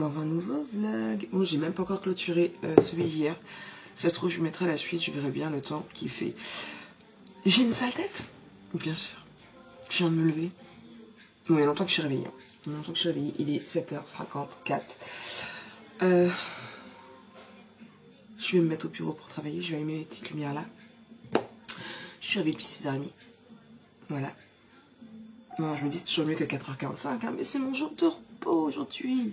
dans un nouveau vlog. Bon, j'ai même pas encore clôturé celui d'hier. Si ça se trouve, je mettrai la suite, je verrai bien le temps qu'il fait. J'ai une sale tête, bien sûr. Je viens de me lever. Bon, il y a longtemps que je suis réveillée. Il y a longtemps que je suis réveillée. Il est 7h54. Je vais me mettre au bureau pour travailler. Je vais allumer mes petites lumières là. Je suis réveillée depuis 6h30. Voilà. Bon, je me dis c'est toujours mieux que 4h45, hein, mais c'est mon jour de repos aujourd'hui.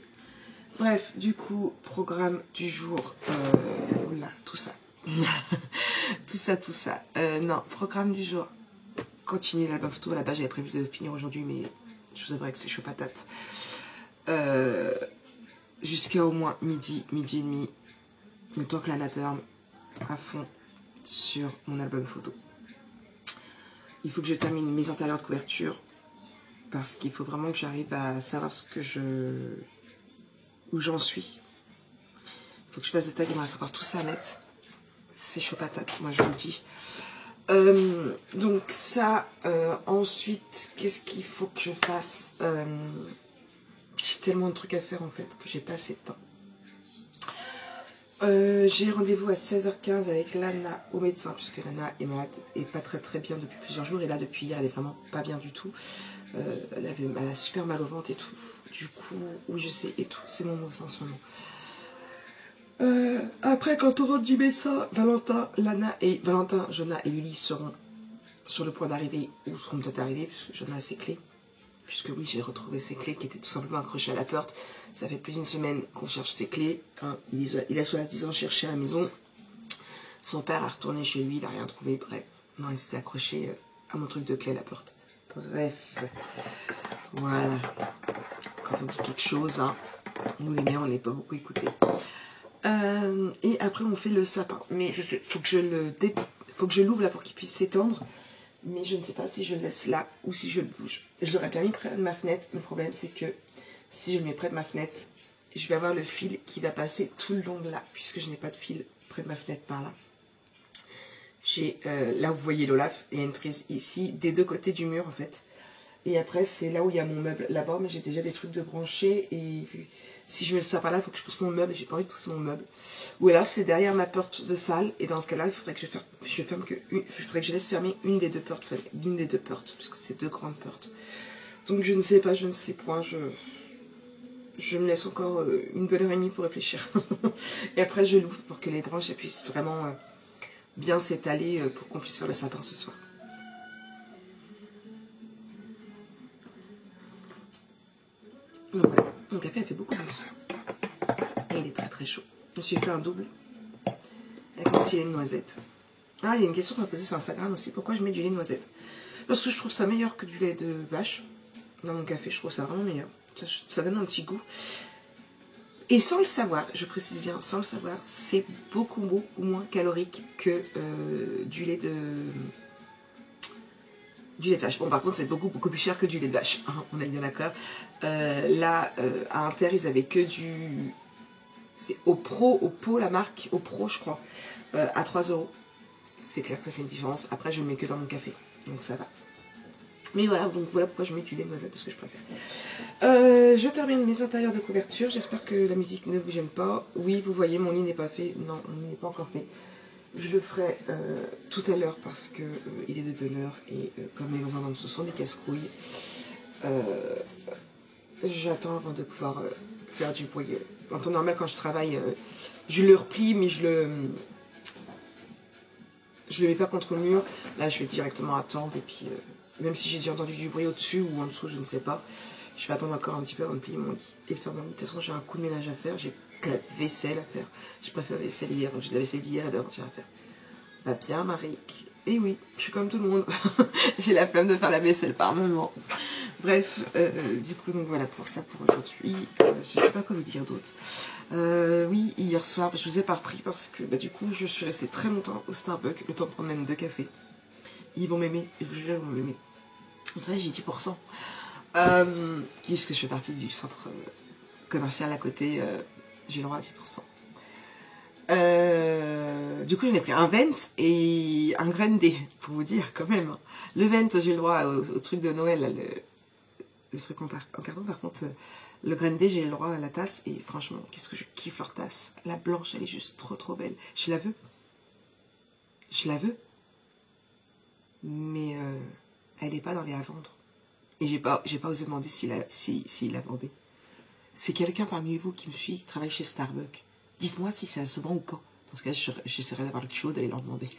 Bref, du coup, programme du jour. Oula, tout ça. tout ça. Non, programme du jour. Continuer l'album photo. À la base, j'avais prévu de finir aujourd'hui, mais je vous avouerai que c'est chaud patate. Jusqu'à au moins midi et demi. Le temps que Lana dorme à fond sur mon album photo. Il faut que je termine mes intérieurs de couverture. Parce qu'il faut vraiment que j'arrive à savoir où j'en suis. Il faut que je fasse des tags, il me reste encore tout ça à mettre. C'est chaud patate, moi je vous le dis. Donc ça, ensuite, qu'est-ce qu'il faut que je fasse? J'ai tellement de trucs à faire en fait que j'ai pas assez de temps. J'ai rendez-vous à 16h15 avec Lana au médecin, puisque Lana est malade et pas très bien depuis plusieurs jours. Et là, depuis hier, elle est vraiment pas bien du tout. Elle a super mal au ventre et tout. Du coup, oui, je sais, et tout. C'est mon mot en ce moment. Après, quand on rentre du médecin, Valentin, Jonah et Lily seront sur le point d'arriver, ou seront peut-être arrivés, puisque Jonah a ses clés. Puisque oui, j'ai retrouvé ses clés qui étaient tout simplement accrochées à la porte. Ça fait plus d'une semaine qu'on cherche ses clés. Hein. Il a soi-disant cherché à la maison. Son père a retourné chez lui, il n'a rien trouvé. Bref, non, il s'était accroché à mon truc de clé à la porte. Bref, voilà. Quand on dit quelque chose, hein, nous les mères, on n'est pas beaucoup écoutés. Et après, on fait le sapin. Mais je sais, faut que je l'ouvre là pour qu'il puisse s'étendre. Mais je ne sais pas si je le laisse là ou si je le bouge. Je l'aurais bien mis près de ma fenêtre. Le problème, c'est que si je le mets près de ma fenêtre, je vais avoir le fil qui va passer tout le long de là, puisque je n'ai pas de fil près de ma fenêtre par là. J'ai là, vous voyez l'Olaf, il y a une prise ici, des deux côtés du mur en fait. Et après, c'est là où il y a mon meuble là-bas, mais j'ai déjà des trucs de brancher. Et si je mets ça par là, il faut que je pousse mon meuble. Et j'ai pas envie de pousser mon meuble. Ou alors, c'est derrière ma porte de salle. Et dans ce cas-là, il faudrait que je laisse fermer une des deux portes. Parce que c'est deux grandes portes. Donc, je ne sais pas, je ne sais point. Je me laisse encore une bonne heure et demie pour réfléchir. Et après, je l'ouvre pour que les branches puissent vraiment bien s'étaler pour qu'on puisse faire le sapin ce soir. Donc voilà, mon café a fait beaucoup de mousse. Et il est très chaud. Je me suis fait un double avec mon petit lait de noisette. Ah, il y a une question qu'on m'a posée sur Instagram aussi. Pourquoi je mets du lait de noisette? Parce que je trouve ça meilleur que du lait de vache. Dans mon café, je trouve ça vraiment meilleur. Ça donne un petit goût. Et sans le savoir, je précise bien, sans le savoir, c'est beaucoup moins calorique que du lait de vache. Bon, par contre, c'est beaucoup plus cher que du lait de vache. Hein, on est bien d'accord. Là, à Inter, ils avaient que du... C'est au pot, la marque, au pro, je crois, à 3 €. C'est clair que ça fait une différence. Après, je ne mets que dans mon café. Donc, ça va. Mais voilà, donc voilà pourquoi je mets du lait de noisette, parce que je préfère. Je termine mes intérieurs de couverture. J'espère que la musique ne vous gêne pas. Oui, vous voyez, mon lit n'est pas fait. Non, mon lit n'est pas encore fait. Je le ferai tout à l'heure parce que il est de bonne heure et comme les gens ce sont des casse-couilles, j'attends avant de pouvoir faire du bruit. En temps normal, quand je travaille, je le replie, mais je le mets pas contre le mur. Là, je vais directement attendre et puis même si j'ai déjà entendu du bruit au-dessus ou en dessous, je ne sais pas, je vais attendre encore un petit peu avant de plier mon lit et de faire mon lit. De toute façon, j'ai un coup de ménage à faire. J'ai la vaisselle à faire. J'ai pas fait la vaisselle hier, j'ai de la vaisselle d'hier et d'avant-hier à faire. Va bien, Marie. Et oui, je suis comme tout le monde. J'ai la flemme de faire la vaisselle par moment. Bref, du coup, donc voilà pour ça pour aujourd'hui. Je sais pas quoi vous dire d'autre. Oui, hier soir, je vous ai pas repris parce que du coup, je suis restée très longtemps au Starbucks, le temps de prendre même 2 cafés. Ils vont m'aimer, et je vous jure, ils vont m'aimer. Vous savez, j'ai 10%. Puisque je fais partie du centre commercial à côté, j'ai le droit à 10%. Du coup, j'en ai pris un Vent et un Grain D, pour vous dire quand même. Le Vent, j'ai le droit au truc de Noël, là, le truc en carton. Par contre, le Grain D, j'ai le droit à la tasse. Et franchement, qu'est-ce que je kiffe leur tasse. La blanche, elle est juste trop belle. Je la veux. Je la veux. Mais elle n'est pas dans les à vendre. Et j'ai pas osé demander s'il la vendait. C'est quelqu'un parmi vous qui me suit, qui travaille chez Starbucks. Dites-moi si ça se vend ou pas. Dans ce cas, j'essaierai d'avoir le culot d'aller leur demander.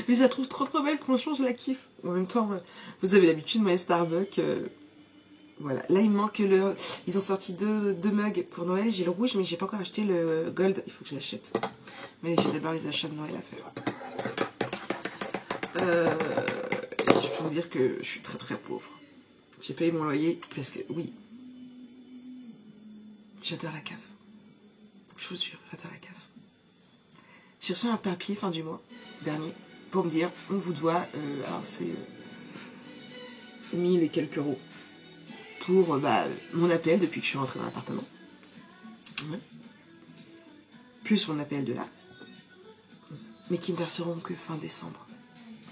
Mais je la trouve trop belle, franchement, je la kiffe. En même temps, vous avez l'habitude, moi, Starbucks. Voilà. Là, il me manque le... Ils ont sorti deux mugs pour Noël. J'ai le rouge, mais j'ai pas encore acheté le gold. Il faut que je l'achète. Mais j'ai d'abord les achats de Noël à faire. Je peux vous dire que je suis très pauvre. J'ai payé mon loyer parce que, oui, j'adore la cave. Je vous jure, j'adore la cave. J'ai reçu un papier fin du mois dernier pour me dire, on vous doit, alors c'est 1000 et quelques euros pour mon APL depuis que je suis rentrée dans l'appartement. Ouais. Plus mon APL de là. Mais qui me verseront que fin décembre.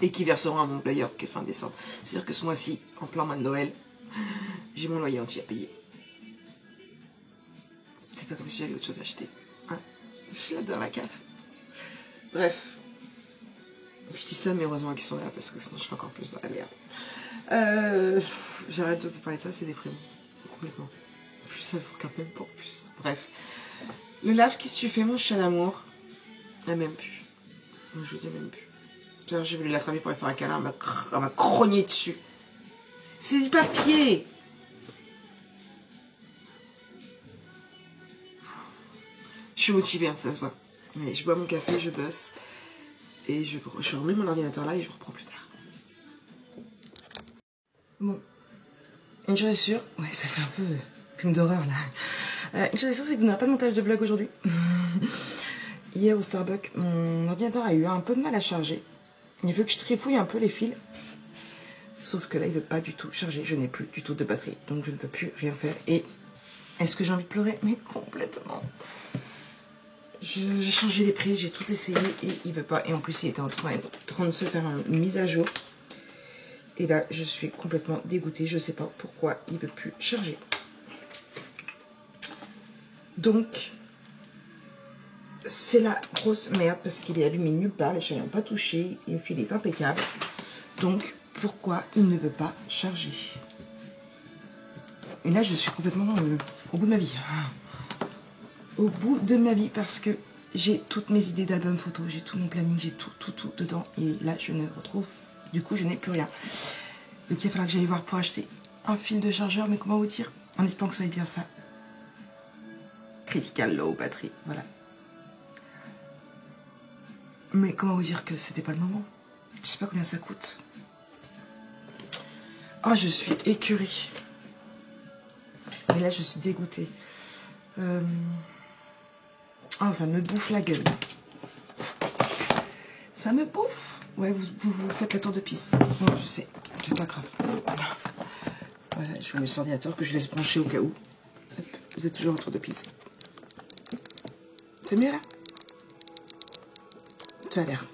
Et qui verseront à mon employeur que fin décembre. C'est-à-dire que ce mois-ci, en plein mois de Noël, j'ai mon loyer entier à payer. C'est pas comme si j'avais autre chose à acheter. Hein, j'adore la cave. Bref. Je dis ça, mais heureusement qu'ils sont là, parce que sinon je serais encore plus dans la merde. J'arrête de vous parler de ça, c'est déprimant. Complètement. Plus ça, il faut quand même pour plus. Bref. Le lave, qu'est-ce que tu fais, mon chat d'amour? Elle m'aime plus. Je dis même plus. J'ai voulu l'attraper pour lui faire un câlin, elle m'a crogné dessus. C'est du papier. Je suis motivée, hein, ça se voit. Mais je bois mon café, je bosse. Et je remets mon ordinateur là et je reprends plus tard. Bon. Une chose est sûre. Ouais, ça fait un peu film d'horreur là. Une chose est sûre, c'est que vous n'aurez pas de montage de vlog aujourd'hui. Hier au Starbucks, mon ordinateur a eu un peu de mal à charger. Il veut que je trifouille un peu les fils. Sauf que là, il ne veut pas du tout charger. Je n'ai plus du tout de batterie. Donc je ne peux plus rien faire. Et est-ce que j'ai envie de pleurer? Mais complètement. J'ai changé les prises, j'ai tout essayé et il ne veut pas. Et en plus, il était en train de se faire une mise à jour. Et là, je suis complètement dégoûtée. Je ne sais pas pourquoi il ne veut plus charger. Donc, c'est la grosse merde parce qu'il est allumé nulle part. Les chaînes n'ont pas touché. Le fil est impeccable. Donc, pourquoi il ne veut pas charger? Et là, je suis complètement au bout de ma vie. Au bout de ma vie parce que j'ai toutes mes idées d'album photo, j'ai tout mon planning, j'ai tout dedans. Et là, je ne retrouve, du coup, je n'ai plus rien. Donc, il va falloir que j'aille voir pour acheter un fil de chargeur, mais comment vous dire? En espérant que ce soit bien ça. Critical low batterie, voilà. Mais comment vous dire que c'était pas le moment? Je sais pas combien ça coûte. Oh, je suis écœurée. Mais là, je suis dégoûtée. Oh, ça me bouffe la gueule. Ça me bouffe. Ouais, vous faites la tour de piste. Bon, je sais, c'est pas grave. Voilà, je vous mets sur l'ordinateur que je laisse brancher au cas où. Hop, vous êtes toujours en tour de piste. C'est mieux là? Ça a l'air.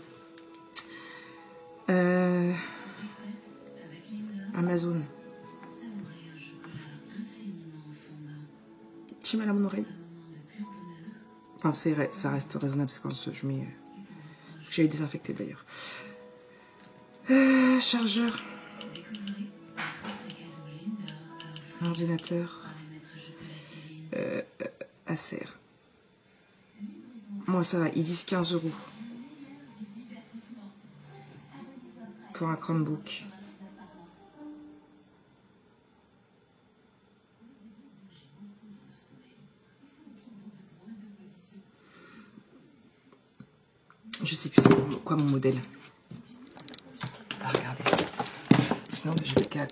Amazon. J'ai mal à mon oreille. Enfin, ça reste raisonnable, c'est quand je mets... J'ai eu désinfecté d'ailleurs. Chargeur. Ordinateur. Acer. Moi, ça va, ils disent 15 €. Pour un Chromebook. Je sais plus quoi mon modèle. Ah, regardez ça. Sinon, je vais qu'à...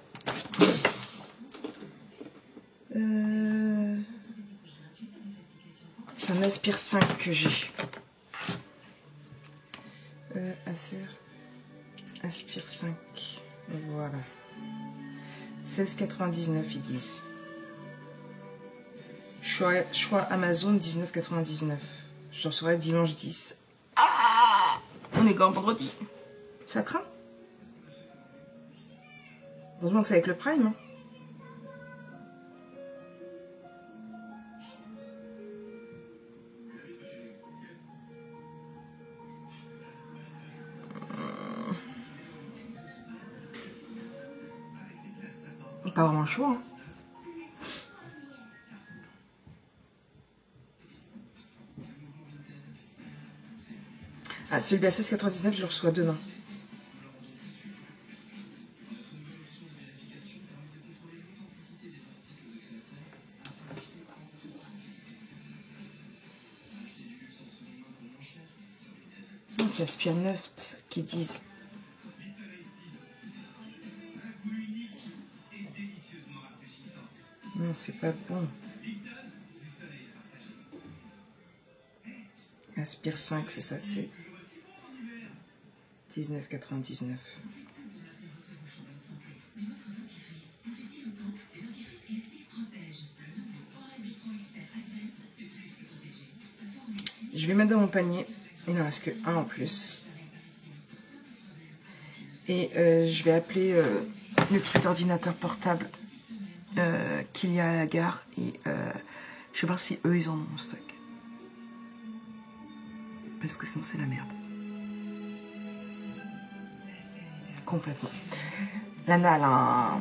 C'est un Aspire 5 que j'ai. Acer. Aspire 5. Voilà. 16,99 ils disent. Choix Amazon 19,99. J'en serai dimanche 10. Ah, on est quand vendredi. Ça craint. Heureusement que c'est avec le Prime. Hein. Pas vraiment le choix. Hein. Ah, celui à 16,99, je le reçois demain. C'est Aspire 9 qui disent. Non, c'est pas bon. Aspire 5, c'est ça, c'est 19,99. Je vais mettre dans mon panier. Il n'en reste que un en plus. Et je vais appeler le truc d'ordinateur portable qu'il y a à la gare. Et je vais voir si eux, ils en ont en stock. Parce que sinon, c'est la merde. Complètement. Lana, elle a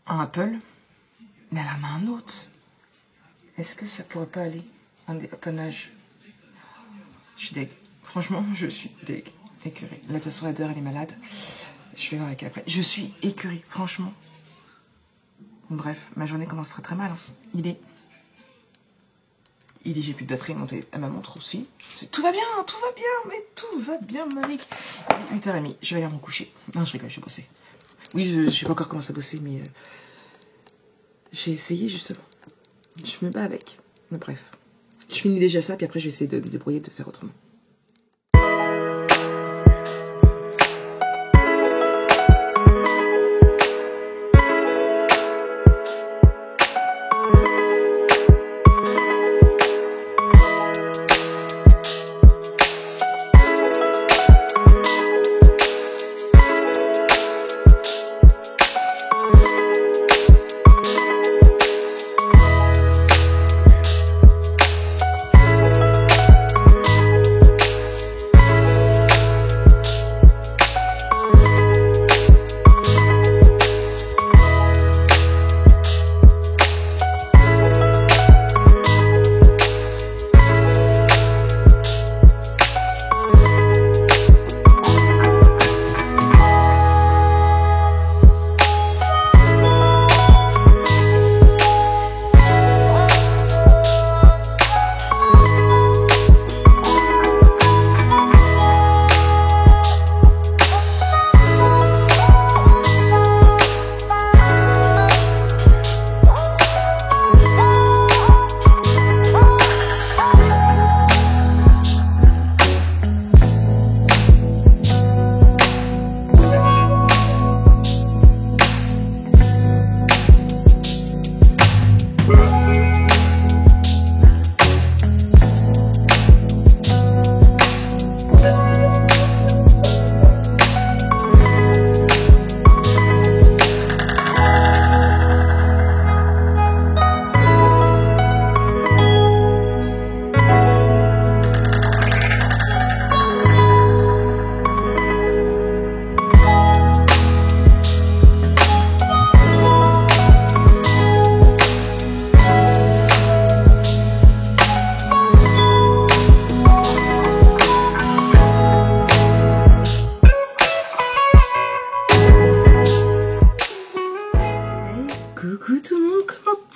un Apple. Mais elle en a un autre. Est-ce que ça pourrait pas aller à ton âge? Je suis deg. Franchement, je suis deg. Écœurée. Là, de toute façon, la dehors, elle est malade. Je vais voir avec elle après. Je suis écœurée, franchement. Bref, ma journée commence très très mal. Hein. J'ai plus de batterie montée à ma montre aussi. Tout va bien, mais tout va bien, Marie. 8h30, je vais aller me coucher. Non, je rigole, je vais bosser. Oui, je sais pas encore commencé à bosser, mais j'ai essayé justement. Je me bats avec. Mais bref. Je finis déjà ça, puis après je vais essayer de me débrouiller, de faire autrement.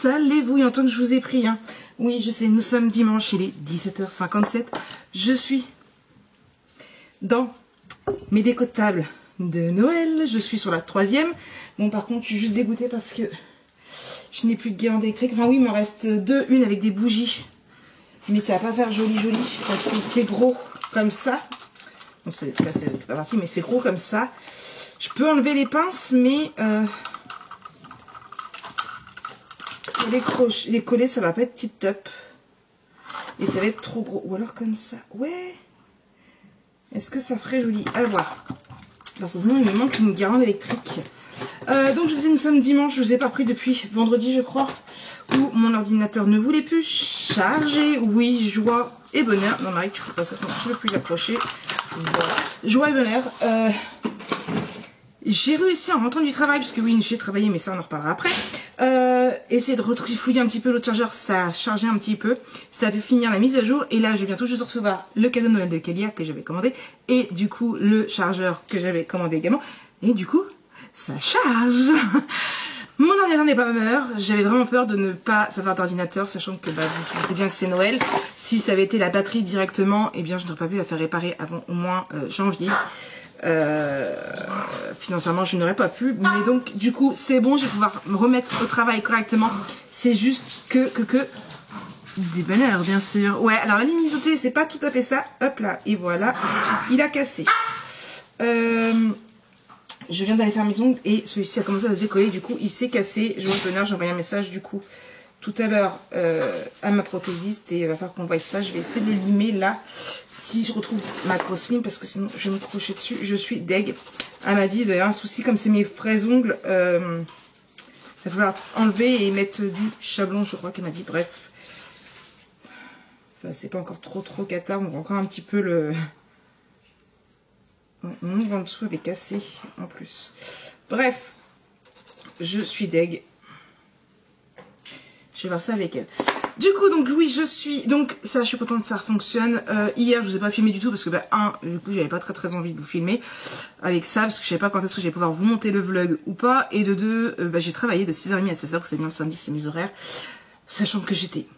Allez-vous, il entend que je vous ai pris. Hein. Oui, je sais, nous sommes dimanche, il est 17h57. Je suis dans mes décos de table de Noël. Je suis sur la 3e. Bon, par contre, je suis juste dégoûtée parce que je n'ai plus de guirlande électrique. Enfin, oui, il m'en reste deux, une avec des bougies. Mais ça va pas faire joli, joli, parce que c'est gros comme ça. Bon, ça, c'est pas parti, mais c'est gros comme ça. Je peux enlever les pinces, mais... les coller, ça va pas être tip top. Et ça va être trop gros. Ou alors comme ça. Ouais. Est-ce que ça ferait joli? À voir. Parce que sinon, il me manque une guirlande électrique. Donc, je sais, nous sommes dimanche. Je vous ai pas pris depuis vendredi, je crois. Où mon ordinateur ne voulait plus charger. Oui, joie et bonheur. Non, Marie, tu peux pas ça. Non, je ne peux plus l'approcher. Voilà. Joie et bonheur. J'ai réussi en rentrant du travail, puisque oui, j'ai travaillé, mais ça on en reparlera après. Essayer de retrifouiller un petit peu l'autre chargeur, ça a chargé un petit peu. Ça a pu finir la mise à jour. Et là, je viens tout juste de recevoir le cadeau de Noël de Kélia que j'avais commandé. Et du coup, le chargeur que j'avais commandé également. Et du coup, ça charge. Mon ordinateur n'est pas meilleur. J'avais vraiment peur de ne pas savoir d'ordinateur, sachant que bah, vous savez bien que c'est Noël. Si ça avait été la batterie directement, eh bien, je n'aurais pas pu la faire réparer avant au moins janvier. Financièrement je n'aurais pas pu, mais donc du coup c'est bon, je vais pouvoir me remettre au travail correctement. C'est juste que des bonheurs bien sûr. Ouais, alors la luminosité c'est pas tout à fait ça. Hop là, et voilà, il a cassé. Je viens d'aller faire mes ongles et celui-ci a commencé à se décoller, du coup il s'est cassé. Je vois le bonheur, j'ai envoyé un message du coup tout à l'heure à ma prothésiste et il va falloir qu'on voie ça. Je vais essayer de le limer là si je retrouve ma grosse ligne, parce que sinon je vais me crocher dessus. Je suis deg. Elle m'a dit d'ailleurs un souci, comme c'est mes vrais ongles, il va falloir enlever et mettre du chablon, je crois qu'elle m'a dit. Bref, ça c'est pas encore trop cata. On voit encore un petit peu le mon ongle en dessous, elle est cassée en plus. Bref, je suis deg. Je vais voir ça avec elle. Du coup, donc oui, je suis contente que ça fonctionne. Hier, je vous ai pas filmé du tout parce que, du coup, j'avais pas très envie de vous filmer avec ça parce que je savais pas quand est-ce que j'allais pouvoir vous monter le vlog ou pas. Et de deux, j'ai travaillé de 6h30 à 16h, c'est bien le samedi, c'est mes horaires, sachant que j'étais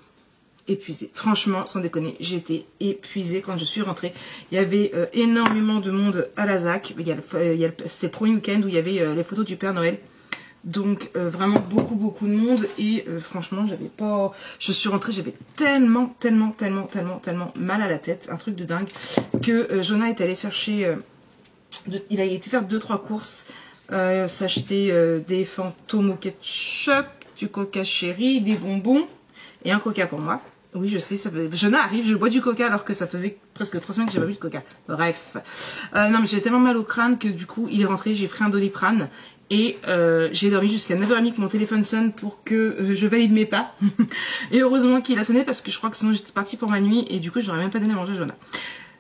épuisée. Franchement, sans déconner, j'étais épuisée quand je suis rentrée. Il y avait énormément de monde à la ZAC. C'était le premier week-end où il y avait les photos du Père Noël. Donc vraiment beaucoup de monde et franchement je suis rentrée, j'avais tellement mal à la tête, un truc de dingue, que Jonah est allé chercher, il a été faire 2-3 courses, s'acheter des fantômes au ketchup, du coca chéri, des bonbons et un coca pour moi. Oui, je sais, Jonah arrive, je bois du coca alors que ça faisait presque 3 semaines que j'ai pas bu de coca. Bref. Non, mais j'avais tellement mal au crâne que du coup, il est rentré, j'ai pris un Doliprane. Et j'ai dormi jusqu'à 9h30 que mon téléphone sonne pour que je valide mes pas. Et heureusement qu'il a sonné parce que je crois que sinon j'étais partie pour ma nuit et du coup j'aurais même pas donné à manger à Jonah.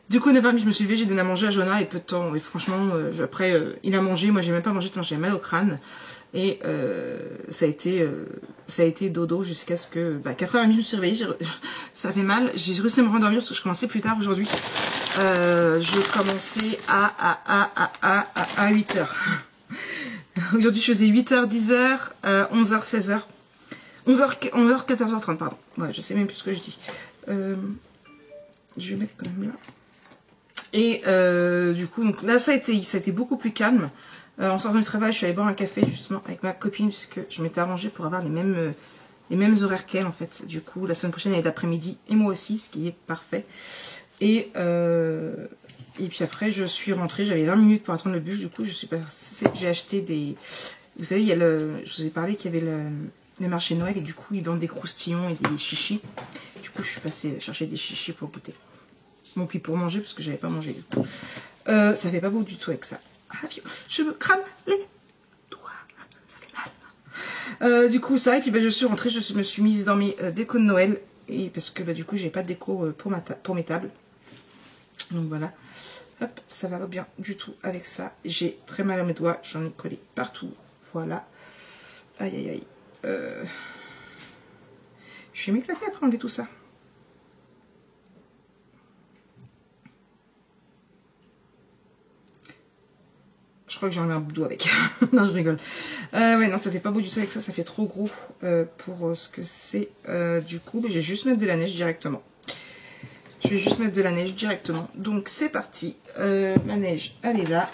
Du coup 9h30 je me suis levée, j'ai donné à manger à Jonah et peu de temps. Et franchement après il a mangé, moi j'ai même pas mangé tellement j'avais mal au crâne. Et ça a été dodo jusqu'à ce que 4h30 je me suis réveillée, ça fait mal. J'ai réussi à me rendormir parce que je commençais plus tard aujourd'hui. Je commençais à 8h. Aujourd'hui, je faisais 8h, 10h, 11h, 16h, 11h, 14h30, pardon. Ouais, je sais même plus ce que je dis. Je vais mettre quand même là. Et du coup, donc là, ça a été beaucoup plus calme. En sortant du travail, je suis allée boire un café justement avec ma copine puisque je m'étais arrangée pour avoir les mêmes horaires qu'elle en fait. Du coup, la semaine prochaine, elle est d'après-midi et moi aussi, ce qui est parfait. Et puis après, je suis rentrée, j'avais 20 minutes pour attendre le bus, du coup, j'ai acheté des... Vous savez, je vous ai parlé qu'il y avait le marché de Noël, et du coup, ils vendent des croustillons et des chichis. Du coup, je suis passée chercher des chichis pour goûter. Bon, puis pour manger, parce que j'avais pas mangé du coup. Ça fait pas beau du tout avec ça. Ah, je me crame les doigts, ça fait mal. Du coup, ça, et puis je suis rentrée, je me suis mise dans mes décos de Noël, et parce que du coup, j'ai pas de déco pour mes tables. Donc voilà. Hop, ça va pas bien du tout avec ça. J'ai très mal à mes doigts, j'en ai collé partout. Voilà. Aïe. Je vais m'éclater après enlever tout ça. Je crois que j'ai enlevé un bout de doigt avec. Non, je rigole. Ouais, non, ça fait pas beau du tout avec ça. Ça fait trop gros pour ce que c'est. Du coup, je vais juste mettre de la neige directement. Je vais juste mettre de la neige directement. Donc, c'est parti. Ma neige, elle est là.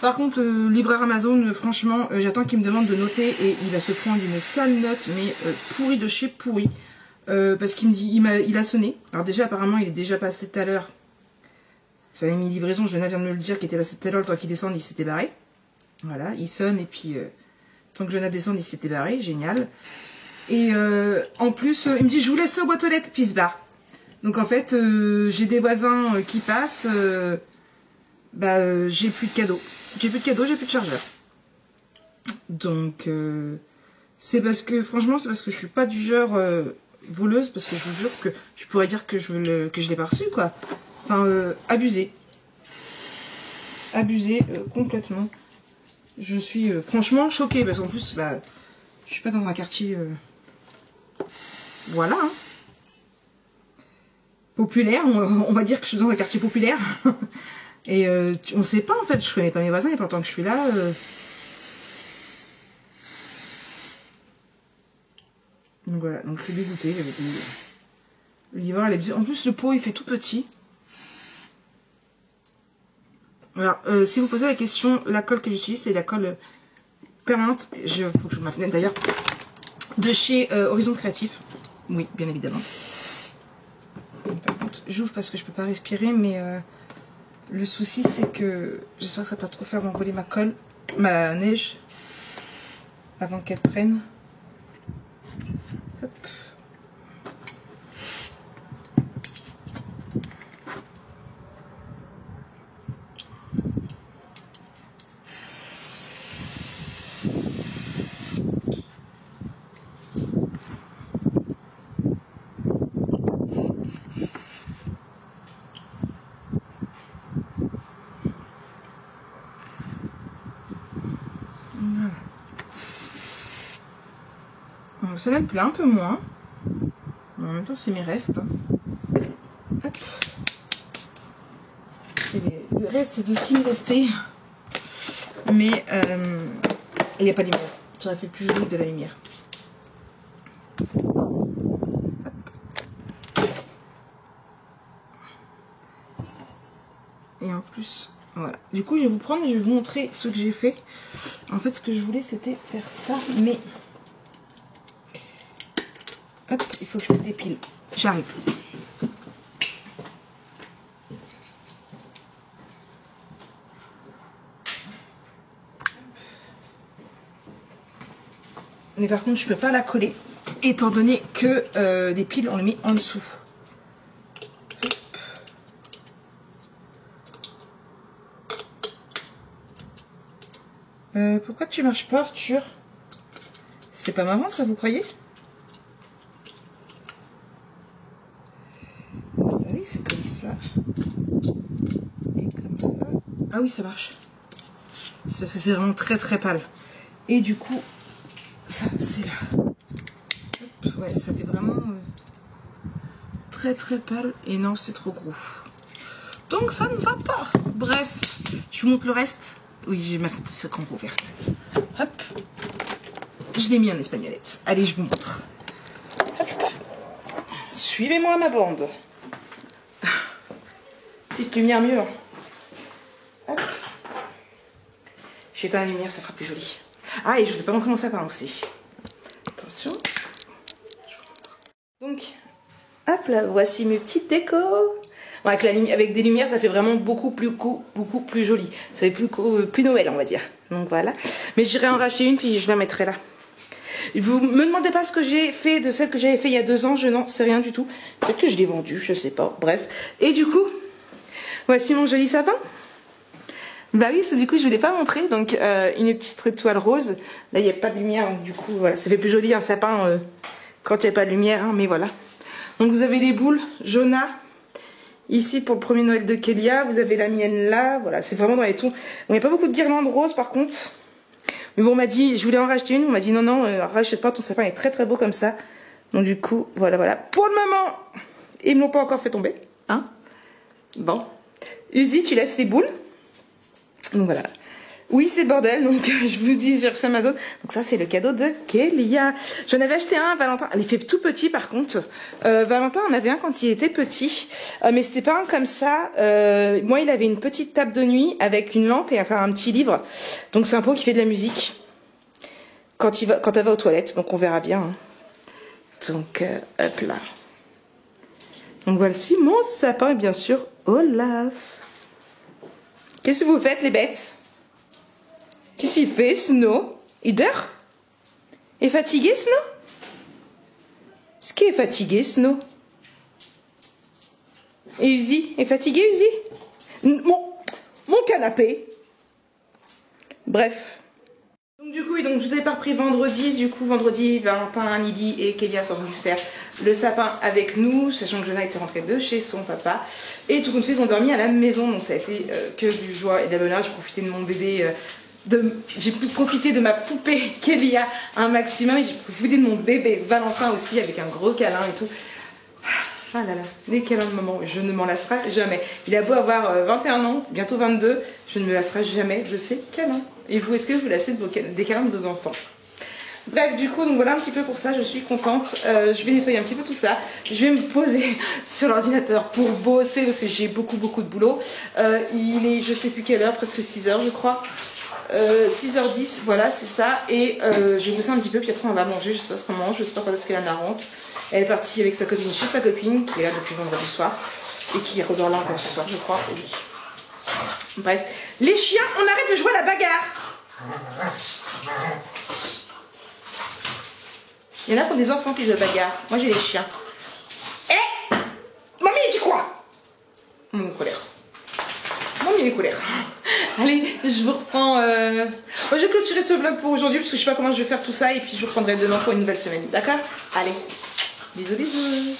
Par contre, livreur Amazon, franchement, j'attends qu'il me demande de noter et il va se prendre une sale note, mais pourri de chez pourri. Parce qu'il me dit, il a sonné. Alors déjà, apparemment, il est déjà passé tout à l'heure. Vous avez mis livraison, Jonah vient de me le dire, qu'il était passé tout à l'heure, le temps qu'il descende, il s'était barré. Voilà, il sonne et puis, tant que Jonah descend, il s'était barré, génial. Et en plus, il me dit, je vous laisse au boîte aux lettres, puis il se barre. Donc en fait, j'ai des voisins qui passent, j'ai plus de cadeaux. J'ai plus de chargeur. Donc, c'est parce que, franchement, c'est parce que je suis pas du genre voleuse, parce que je vous jure que je pourrais dire que je l'ai pas reçu, quoi. Enfin, abusé. abusé complètement. Je suis franchement choquée parce qu'en plus, bah, je suis pas dans un quartier, voilà, hein. Populaire, on va dire que je suis dans un quartier populaire. Et on sait pas en fait, je connais pas mes voisins, il y a pas longtemps que je suis là. Donc voilà, donc je suis dégoûtée. Le livreur, en plus le pot il fait tout petit. Alors, si vous posez la question, la colle que j'utilise, c'est la colle permanente. Faut que je m'affine d'ailleurs. De chez Horizon Créatif. Oui, bien évidemment. Par contre, j'ouvre parce que je peux pas respirer, mais le souci c'est que j'espère que ça va pas trop faire m'envoler ma colle, ma neige, avant qu'elle prenne. Hop. Celle-là me plaît un peu moins. En même temps, c'est mes restes. Hop. C'est le reste de ce qui me restait. Mais il n'y a pas de lumière. J'aurais fait plus joli de la lumière. Hop. Et en plus, voilà. Du coup, je vais vous prendre et je vais vous montrer ce que j'ai fait. En fait, ce que je voulais, c'était faire ça, mais... Hop, il faut que je me dépile. J'arrive. Mais par contre, je peux pas la coller, étant donné que les piles, on les met en dessous. Pourquoi tu marches pas, Arthur? C'est pas marrant, ça, vous croyez? Oui, c'est comme ça. Et comme ça. Ah oui, ça marche. C'est parce que c'est vraiment très très pâle. Et du coup, ça, c'est là. Hop, ouais, ça fait vraiment très très pâle. Et non, c'est trop gros. Donc ça ne va pas. Bref, je vous montre le reste. Oui, j'ai ma photo ouverte. Hop. Je l'ai mis en espagnolette. Allez, je vous montre. Hop. Suivez-moi ma bande. Petite lumière mieux. Hein. Hop. J'éteins la lumière, ça fera plus joli. Ah, et je vous ai pas montré mon sapin aussi. Attention. Je vous montre. Donc, hop là, voici mes petites décos. Bon, avec des lumières, ça fait vraiment beaucoup plus joli. Ça fait plus Noël, on va dire. Donc voilà. Mais j'irai en racheter une, puis je la mettrai là. Vous me demandez pas ce que j'ai fait de celle que j'avais fait il y a 2 ans. Je n'en sais rien du tout. Peut-être que je l'ai vendue, je sais pas. Bref. Et du coup, voici mon joli sapin. Bah oui, du coup je ne l'ai pas montré, donc une petite étoile rose. Là il n'y a pas de lumière, donc du coup voilà, ça fait plus joli un sapin quand il n'y a pas de lumière, hein, mais voilà. Donc vous avez les boules, Jonah, ici pour le premier Noël de Kélia, vous avez la mienne là, voilà, c'est vraiment dans les tons. Il n'y a pas beaucoup de guirlandes roses par contre. Mais bon, on m'a dit, je voulais en racheter une, on m'a dit non, rachète pas, ton sapin est très très beau comme ça. Donc du coup, voilà. Pour le moment, ils ne m'ont pas encore fait tomber, hein. Bon. Uzi, tu laisses les boules. Donc voilà. Oui, c'est le bordel. Donc je vous dis, j'ai reçu Amazon. Donc ça, c'est le cadeau de Kélia. J'en avais acheté un, Valentin. Il fait tout petit par contre. Valentin en avait un quand il était petit. Mais c'était pas un comme ça. Moi, il avait une petite table de nuit avec une lampe et enfin un petit livre. Donc c'est un pot qui fait de la musique. Quand elle va aux toilettes. Donc on verra bien. Hein. Donc hop là. Donc voici mon sapin et bien sûr Olaf. Qu'est-ce que vous faites, les bêtes? Qu'est-ce qu'il fait, Snow? Il dort? Est fatigué, Snow? Est-ce qu'il est fatigué, Snow? Et Uzi? Est fatigué, Uzi? Mon canapé. Bref. Donc Du coup, donc je vous avais pas repris vendredi. Du coup, vendredi, Valentin, Lily et Kélia sont venus faire le sapin avec nous, sachant que Jonah était rentré de chez son papa. Et tout compte fait, ils ont dormi à la maison, donc ça a été que du joie et de la bonheur. J'ai profité de mon bébé, j'ai profité de ma poupée Kélia un maximum, et j'ai profité de mon bébé Valentin aussi avec un gros câlin et tout. Ah là là, les câlins de maman, je ne m'en lasserai jamais. Il a beau avoir 21 ans, bientôt 22, je ne me lasserai jamais de ces câlins. Et vous, est-ce que vous lassez des câlins de vos enfants? Bref, du coup, donc voilà un petit peu pour ça, je suis contente. Je vais nettoyer un petit peu tout ça. Je vais me poser sur l'ordinateur pour bosser parce que j'ai beaucoup de boulot. Il est, je sais plus quelle heure, presque 6h je crois. 6h10, voilà, c'est ça. Et je vais bosser un petit peu, puis après on va manger, je sais pas ce qu'on mange, je sais pas quand est-ce que Lana rentre. Elle est partie avec sa copine chez sa copine, qui est là depuis vendredi soir, et qui redort là encore ce soir, je crois. Oui. Bref, les chiens, on arrête de jouer à la bagarre. Il y en a qui ont des enfants qui jouent à la bagarre. Moi j'ai les chiens. Eh, mamie, tu quoi? Mon colère. Mamie, elle est colère. Allez, je vous reprends. Je vais clôturer ce vlog pour aujourd'hui parce que je sais pas comment je vais faire tout ça, et puis je vous reprendrai demain pour une nouvelle semaine. D'accord? Allez, bisous bisous.